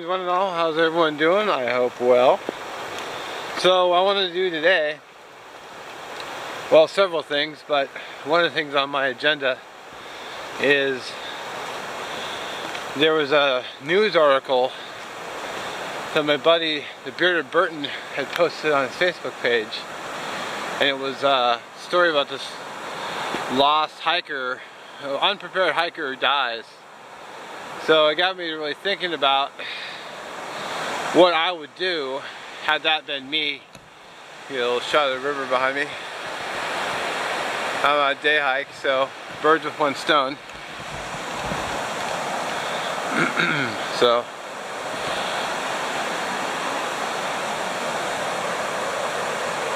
one and all. How's everyone doing? I hope well. So I wanted to do today, well, several things, but one of the things on my agenda is there was a news article that my buddy, the Bearded Burton, had posted on his Facebook page, and it was a story about this lost hiker, unprepared hiker who dies. So it got me really thinking about what I would do had that been me. You know, a little shot of the river behind me. I'm on a day hike, so birds with one stone. So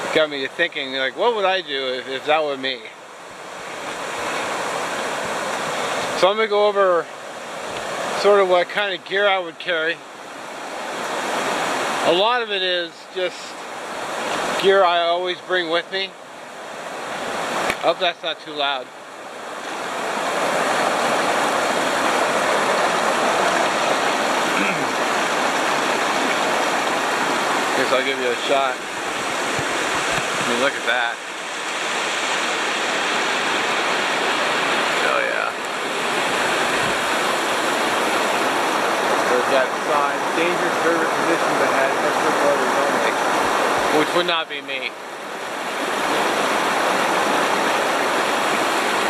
it got me to thinking, like, what would I do if that were me? So I'm going to go over sort of what kind of gear I would carry. A lot of it is just gear I always bring with me. I hope that's not too loud. Guess I'll give you a shot. I mean, look at that. Oh yeah. There's that sign, dangerous river conditions ahead, expert boaters only, which would not be me.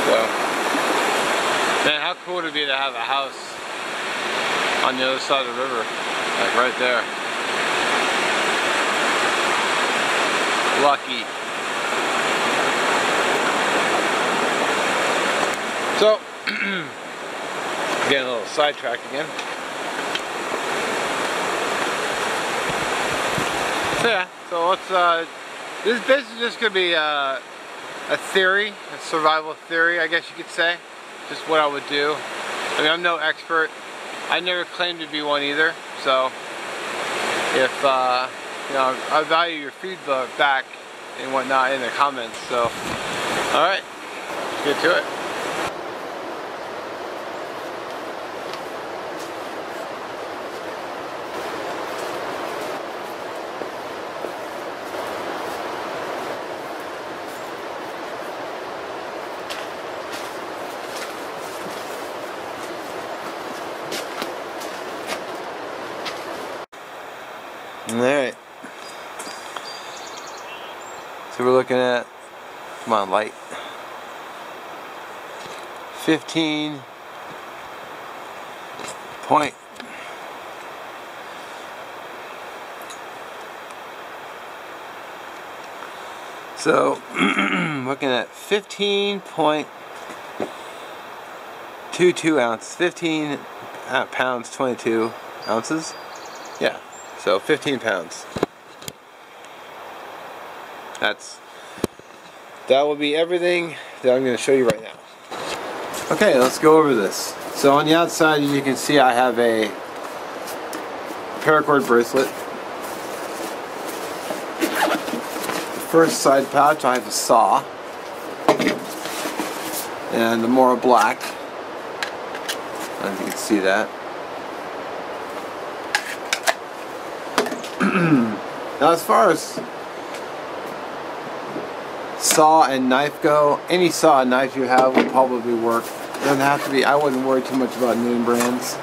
So, man, how cool would it be to have a house on the other side of the river, like right there. Lucky. So, getting a little sidetracked again. So yeah, so let's, this is basically just going to be a theory, a survival theory, I guess you could say. Just what I would do. I mean, I'm no expert. I never claimed to be one either, so if, you know, I value your feedback and whatnot in the comments, so, alright, let's get to it. Alright, so we're looking at, come on light, 15 point, so looking at 15.22 ounces, 15 pounds 22 ounces, yeah. So 15 pounds. That will be everything that I'm going to show you right now. Okay, let's go over this. So on the outside, you can see I have a paracord bracelet. The first side pouch, I have a saw. And the more black. I don't know if you can see that. Now as far as saw and knife go, any saw and knife you have will probably work. It doesn't have to be, I wouldn't worry too much about name brands.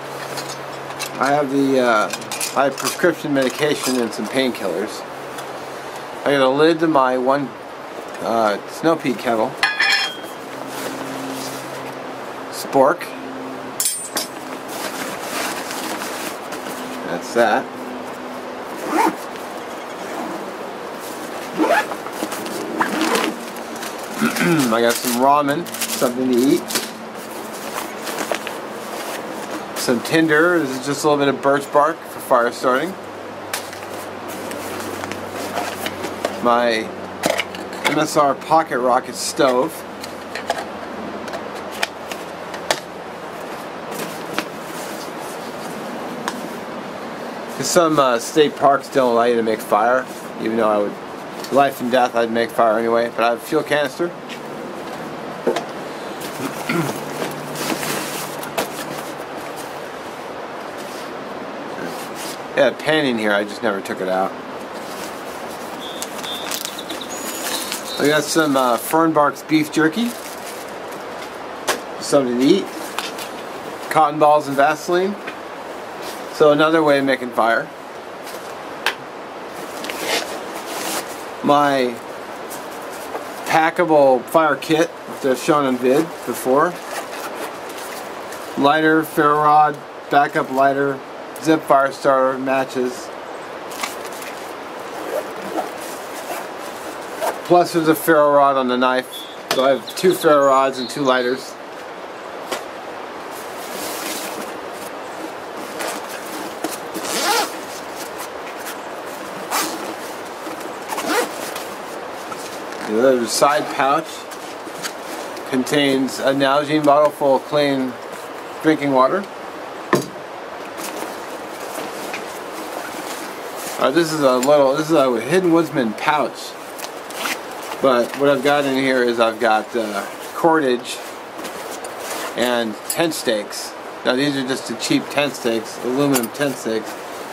I have I have prescription medication and some painkillers. I got a lid to my one snow peak kettle. Spork. That's that. I got some ramen, something to eat. Some tinder, this is just a little bit of birch bark for fire starting. My MSR pocket rocket stove. Because some state parks don't allow you to make fire, even though I would, life and death, I'd make fire anyway. But I have a fuel canister. had a pen in here, I just never took it out. I got some Fernbark's beef jerky. Something to eat. Cotton balls and Vaseline. So another way of making fire. My packable fire kit, which I've shown on vid before. Lighter, ferro rod, backup lighter, zip fire starter, matches. Plus there's a ferro rod on the knife. So I have 2 ferro rods and 2 lighters. The other side pouch contains a Nalgene bottle full of clean drinking water. This is a Hidden Woodsman pouch. But what I've got in here is I've got cordage and tent stakes. Now these are just the cheap tent stakes, aluminum tent stakes,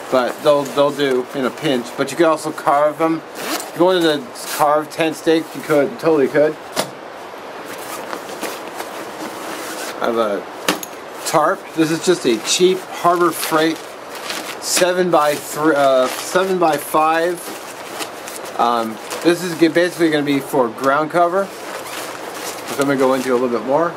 but they'll do in a pinch. But you can also carve them. If you wanted to carve tent stakes, you totally could. I have a tarp. This is just a cheap Harbor Freight 7x5. This is basically going to be for ground cover, which I'm going to go into a little bit more.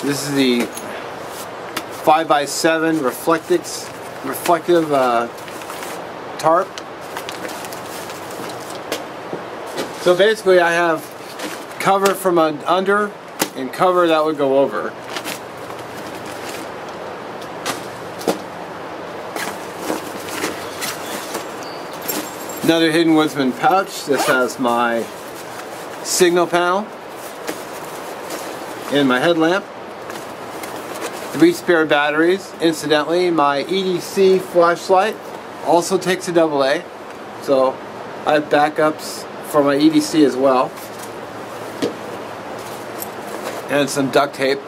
This is the 5x7 reflective tarp. So basically I have cover from under and cover that would go over. Another Hidden Woodsman pouch. This has my signal panel and my headlamp. 3 spare batteries. Incidentally, my EDC flashlight also takes a AA, so I have backups for my EDC as well. And some duct tape.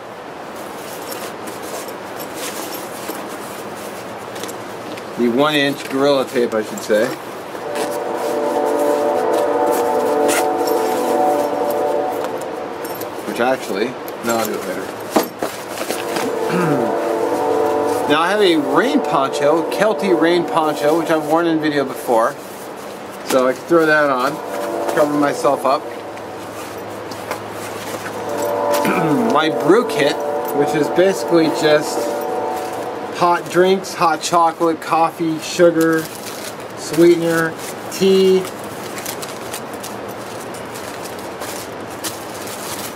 The 1-inch Gorilla Tape, I should say. Which actually, no, I'll do it later. Now I have a rain poncho, Kelty rain poncho, which I've worn in video before. So I can throw that on, cover myself up. My brew kit, which is basically just hot drinks, hot chocolate, coffee, sugar, sweetener, tea.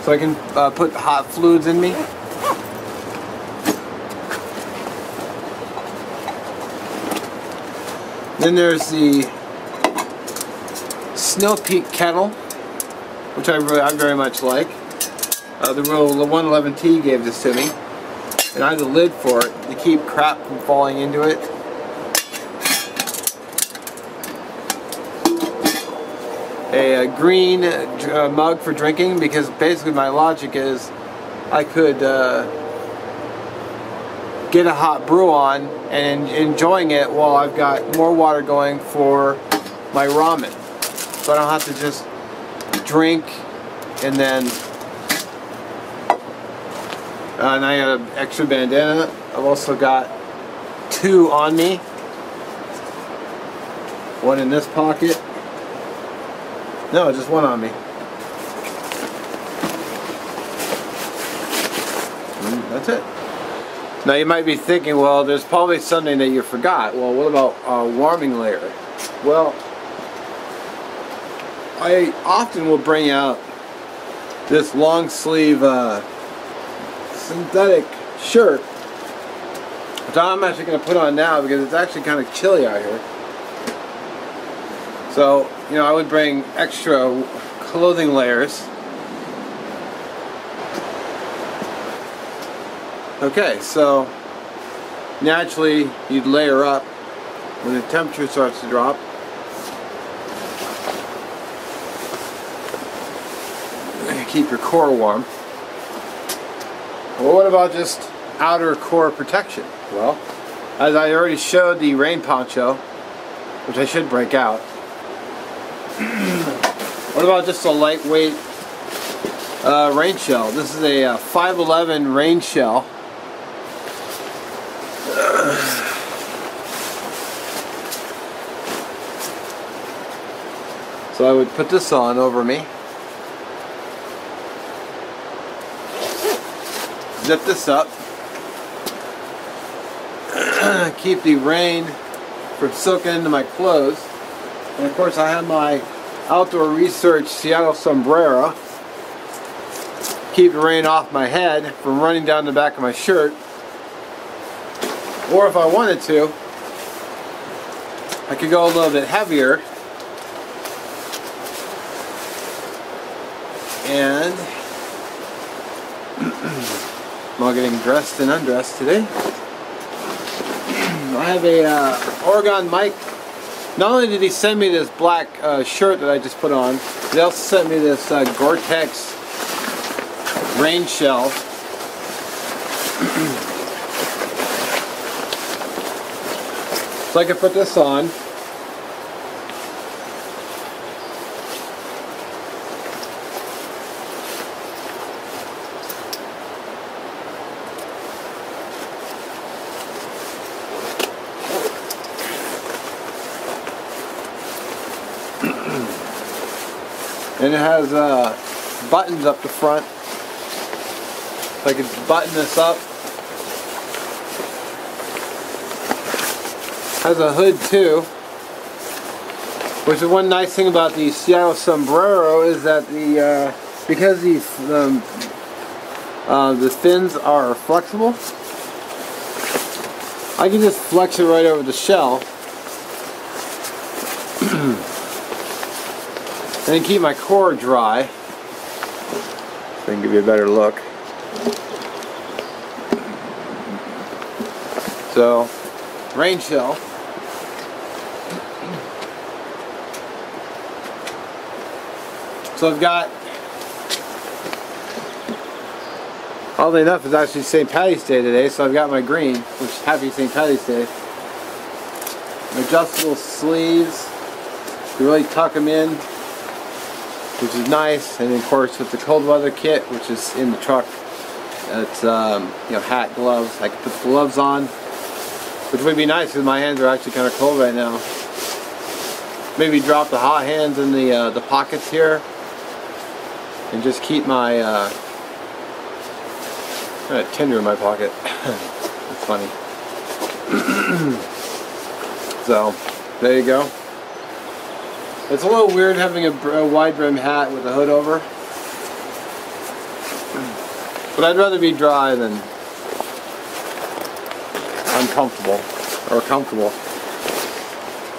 So I can put hot fluids in me. Then there's the Snow Peak kettle, which I very much like. The real 111T gave this to me, and I have the lid for it to keep crap from falling into it. A green mug for drinking, because basically my logic is I could get a hot brew on and enjoying it while I've got more water going for my ramen. So I don't have to just drink and then... and I got an extra bandana. I've also got 2 on me. One in this pocket. No, just 1 on me. And that's it. Now you might be thinking, well, there's probably something that you forgot. Well, what about a warming layer? Well, I often will bring out this long sleeve synthetic shirt, which I'm actually going to put on now because it's actually kind of chilly out here. So, you know, I would bring extra clothing layers. Okay, so naturally you'd layer up when the temperature starts to drop. to keep your core warm. Well, what about just outer core protection? Well, as I already showed the rain poncho, which I should break out. What about just a lightweight rain shell? This is a 511 rain shell. So I would put this on over me. Zip this up. Keep the rain from soaking into my clothes. And of course I have my Outdoor Research Seattle sombrero. Keep the rain off my head from running down the back of my shirt. Or if I wanted to, I could go a little bit heavier. And I'm all getting dressed and undressed today. I have a Oregon mic. Not only did he send me this black shirt that I just put on, he also sent me this Gore-Tex rain shell. So I can put this on. And it has buttons up the front. So I could button this up. Has a hood too. Which is one nice thing about the Seattle sombrero is that because the fins are flexible, I can just flex it right over the shell. And keep my core dry. So I can give you a better look. So, rain shell. So I've got, oddly enough, it's actually St. Patty's Day today, so I've got my green, which happy St. Patty's Day. Adjustable sleeves. You really tuck them in, which is nice. And of course with the cold weather kit, which is in the truck, it's you know, hat, gloves. I can put the gloves on, which would be nice because my hands are actually kind of cold right now. Maybe drop the hot hands in the pockets here, and just keep my got a tinder in my pocket. That's funny. So there you go. It's a little weird having a wide brim hat with a hood over, but I'd rather be dry than uncomfortable or comfortable.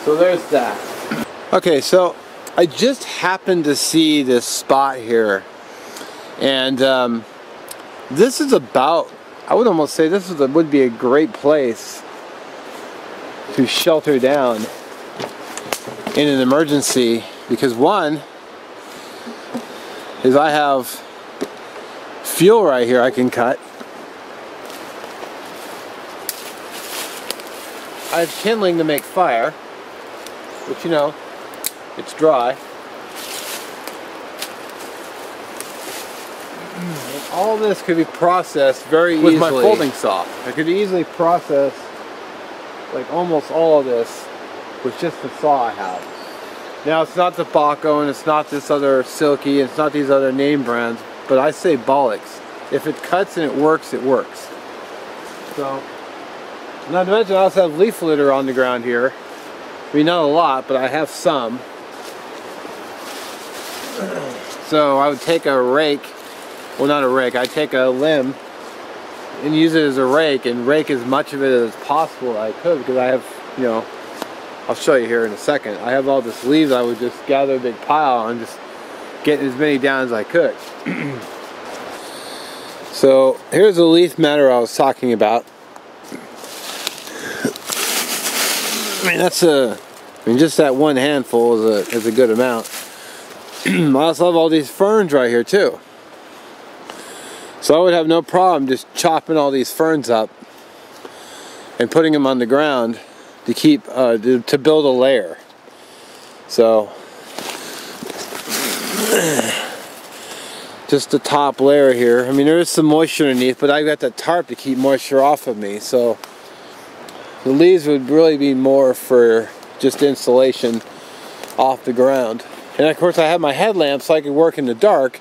So there's that. Okay, so I just happened to see this spot here, and this is about, I would almost say this would be a great place to shelter down in an emergency, because one is I have fuel right here I can cut. I have kindling to make fire, which, you know, it's dry. And all this could be processed very easily with my folding saw. I could easily process like almost all of this with just the saw I have. Now it's not the Baco and it's not this other Silky and it's not these other name brands, but I say bollocks. If it cuts and it works, it works. So, not to mention I also have leaf litter on the ground here. I mean, not a lot, but I have some. So I would take a rake, well, not a rake, I'd take a limb and use it as a rake and rake as much of it as possible I could, because I have, you know, I'll show you here in a second. I have all this leaves. I would just gather a big pile and just get as many down as I could. So here's the leaf matter I was talking about. I mean, just that one handful is a good amount. I also have all these ferns right here too. So I would have no problem just chopping all these ferns up and putting them on the ground to keep to build a layer. So just the top layer here. I mean, there is some moisture underneath, but I've got the tarp to keep moisture off of me. So the leaves would really be more for just insulation off the ground. And of course I have my headlamp so I could work in the dark.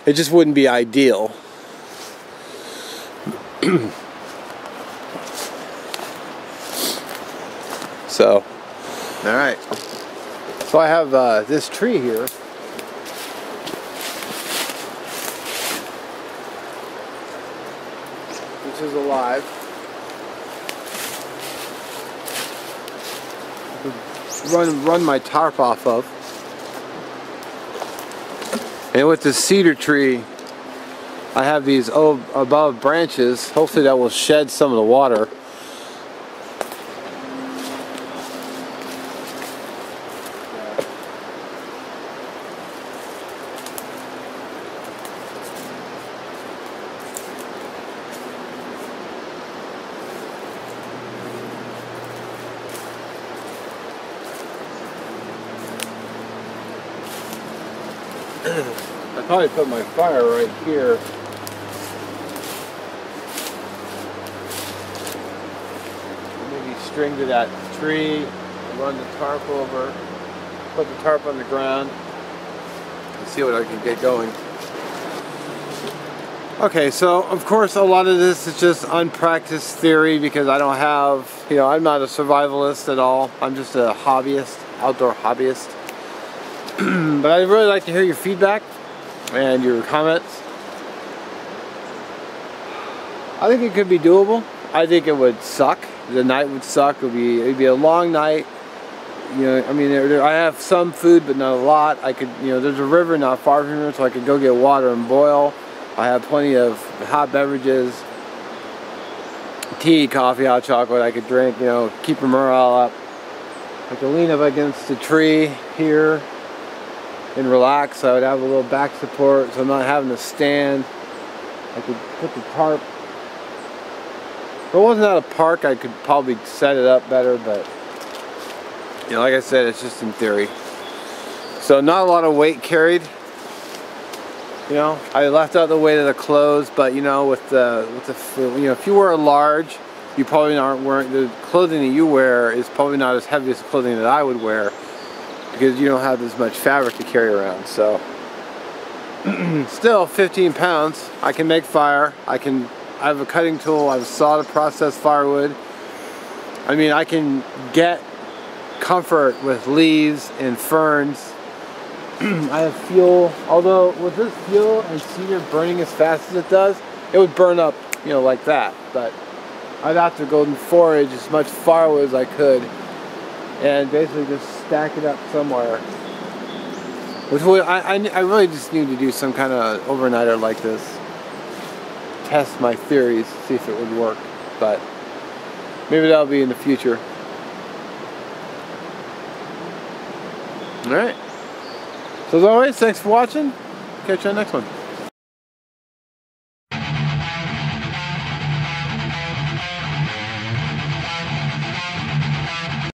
It just wouldn't be ideal. So, alright. So I have this tree here. Which is alive. Run my tarp off of. And with the cedar tree, I have these above branches. Hopefully that will shed some of the water. I probably put my fire right here. Maybe string to that tree, run the tarp over, put the tarp on the ground, and see what I can get going. Okay, so of course a lot of this is just unpracticed theory because I don't have, you know, I'm not a survivalist at all. I'm just a hobbyist, outdoor hobbyist. But I'd really like to hear your feedback and your comments. I think it could be doable. I think it would suck. The night would suck. It'd be a long night. You know, I mean, I have some food, but not a lot. I could, you know, there's a river not far from here, so I could go get water and boil. I have plenty of hot beverages, tea, coffee, hot chocolate. I could drink. You know, keep the morale up. I could lean up against the tree here and relax. So I would have a little back support so I'm not having to stand. I could put the tarp. If it wasn't at a park, I could probably set it up better, but you know, like I said, it's just in theory. So not a lot of weight carried. You know, I left out the weight of the clothes, but you know, with the you know, if you wear a large, you probably aren't wearing, the clothing that you wear is probably not as heavy as the clothing that I would wear, because you don't have as much fabric to carry around. So still 15 pounds. I can make fire. I have a cutting tool. I have a saw to process firewood. I mean, I can get comfort with leaves and ferns. I have fuel. Although with this fuel and cedar burning as fast as it does, it would burn up, you know, like that. But I'd have to go and forage as much firewood as I could and basically just stack it up somewhere. Which would, I really just need to do some kind of overnighter like this. Test my theories, see if it would work. But maybe that'll be in the future. Alright. So as always, thanks for watching. Catch you on the next one.